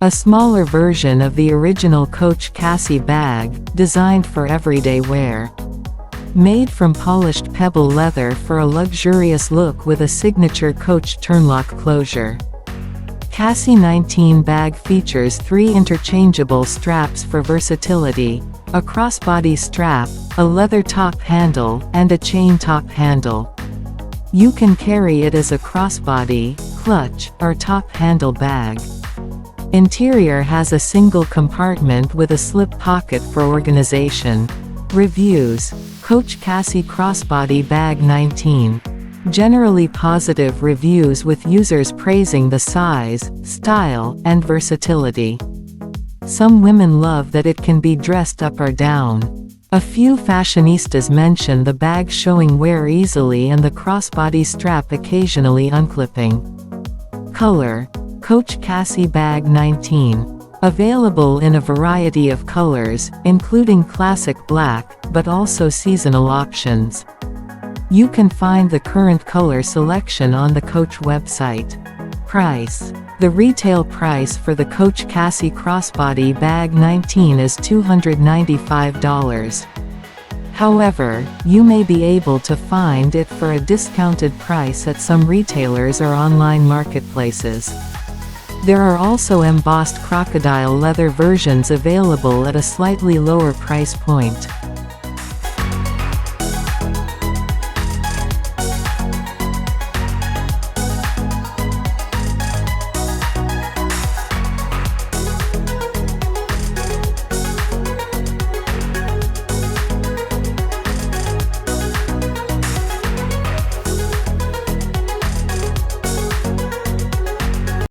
A smaller version of the original Coach Cassie bag, designed for everyday wear. Made from polished pebble leather for a luxurious look with a signature Coach turnlock closure. Cassie 19 bag features 3 interchangeable straps for versatility, a crossbody strap, a leather top handle, and a chain top handle. You can carry it as a crossbody, clutch, or top handle bag. Interior has a single compartment with a slip pocket for organization. Reviews: Coach Cassie Crossbody Bag 19. Generally positive reviews with users praising the size, style, and versatility. Some women love that it can be dressed up or down. A few fashionistas mention the bag showing wear easily and the crossbody strap occasionally unclipping. Color: Coach Cassie Bag 19. Available in a variety of colors, including classic black, but also seasonal options. You can find the current color selection on the Coach website. Price: the retail price for the Coach Cassie Crossbody Bag 19 is $295. However, you may be able to find it for a discounted price at some retailers or online marketplaces. There are also embossed crocodile leather versions available at a slightly lower price point.